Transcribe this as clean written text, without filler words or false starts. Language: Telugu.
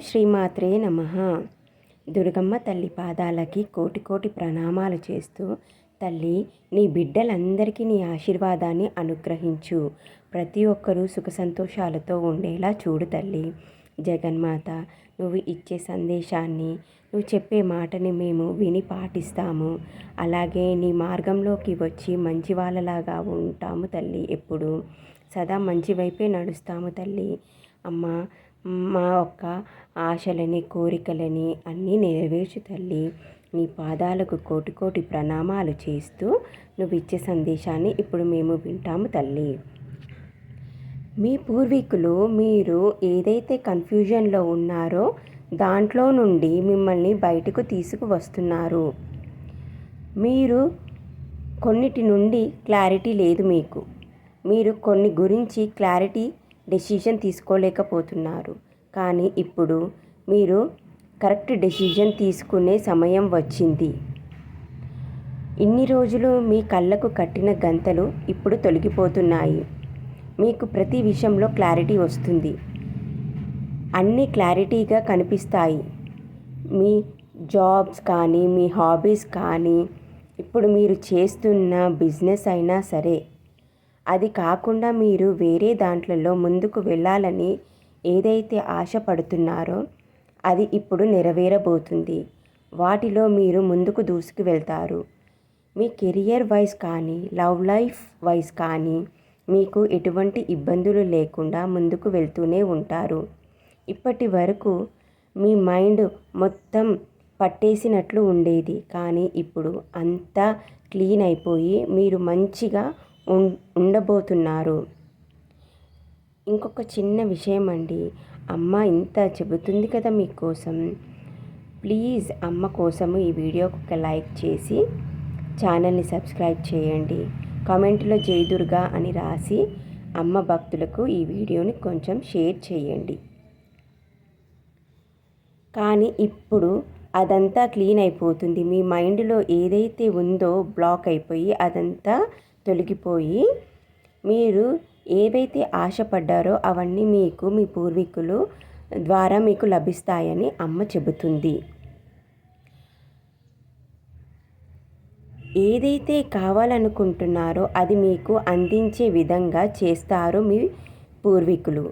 శ్రీమాత్రే నమః. దుర్గమ్మ తల్లి పాదాలకి కోటి కోటి ప్రణామాలు చేస్తూ, తల్లి నీ బిడ్డలందరికీ నీ ఆశీర్వాదాన్ని అనుగ్రహించు. ప్రతి ఒక్కరూ సుఖ సంతోషాలతో ఉండేలా చూడు తల్లి. జగన్మాత, నువ్వు ఇచ్చే సందేశాన్ని, నువ్వు చెప్పే మాటని మేము విని పాటిస్తాము. అలాగే నీ మార్గంలోకి వచ్చి మంచి వాళ్ళలాగా ఉంటాము తల్లి. ఎప్పుడు సదా మంచి వైపే నడుస్తాము తల్లి. అమ్మ, మా యొక్క ఆశలని, కోరికలని అన్నీ నెరవేర్చు తల్లి. నీ పాదాలకు కోటి కోటి ప్రణామాలు చేస్తూ నువ్వు ఇచ్చే సందేశాన్ని ఇప్పుడు మేము వింటాము తల్లి. మీ పూర్వీకులు మీరు ఏదైతే కన్ఫ్యూజన్లో ఉన్నారో దాంట్లో నుండి మిమ్మల్ని బయటకు తీసుకువస్తున్నారు. మీరు కొన్నిటి నుండి క్లారిటీ లేదు మీకు. మీరు కొన్ని గురించి క్లారిటీ డెసిషన్ తీసుకోలేకపోతున్నారు. కానీ ఇప్పుడు మీరు కరెక్ట్ డెసిషన్ తీసుకునే సమయం వచ్చింది. ఇన్ని రోజులు మీ కళ్ళకు కట్టిన గంతలు ఇప్పుడు తొలగిపోతున్నాయి. మీకు ప్రతి విషయంలో క్లారిటీ వస్తుంది. అన్నీ క్లారిటీగా కనిపిస్తాయి. మీ జాబ్స్ కానీ, మీ హాబీస్ కానీ, ఇప్పుడు మీరు చేస్తున్న బిజినెస్ అయినా సరే, అది కాకుండా మీరు వేరే దాంట్లలో ముందుకు వెళ్ళాలని ఏదైతే ఆశపడుతున్నారో అది ఇప్పుడు నెరవేరబోతుంది. వాటిలో మీరు ముందుకు దూసుకు వెళ్తారు. మీ కెరియర్ వైజ్ కానీ, లవ్ లైఫ్ వైజ్ కానీ మీకు ఎటువంటి ఇబ్బందులు లేకుండా ముందుకు వెళ్తూనే ఉంటారు. ఇప్పటి వరకు మీ మైండ్ మొత్తం పట్టేసినట్లు ఉండేది. కానీ ఇప్పుడు అంతా క్లీన్ అయిపోయి మీరు మంచిగా ఉండబోతున్నారు. ఇంకొక చిన్న విషయం అండి, అమ్మ ఇంత చెబుతుంది కదా మీకోసం. ప్లీజ్ అమ్మ కోసము ఈ వీడియోకి ఒక లైక్ చేసి ఛానల్ని సబ్స్క్రైబ్ చేయండి. కామెంట్లో జై దుర్గా అని రాసి అమ్మ భక్తులకు ఈ వీడియోని కొంచెం షేర్ చేయండి. కానీ ఇప్పుడు అదంతా క్లీన్ అయిపోతుంది. మీ మైండ్లో ఏదైతే ఉందో బ్లాక్ అయిపోయి అదంతా తొలగిపోయి మీరు ఏవైతే ఆశపడ్డారో అవన్నీ మీకు మీ పూర్వీకులు ద్వారా మీకు లభిస్తాయని అమ్మ చెబుతుంది. ఏదైతే కావాలనుకుంటున్నారో అది మీకు అందించే విధంగా చేస్తారు మీ పూర్వీకులు.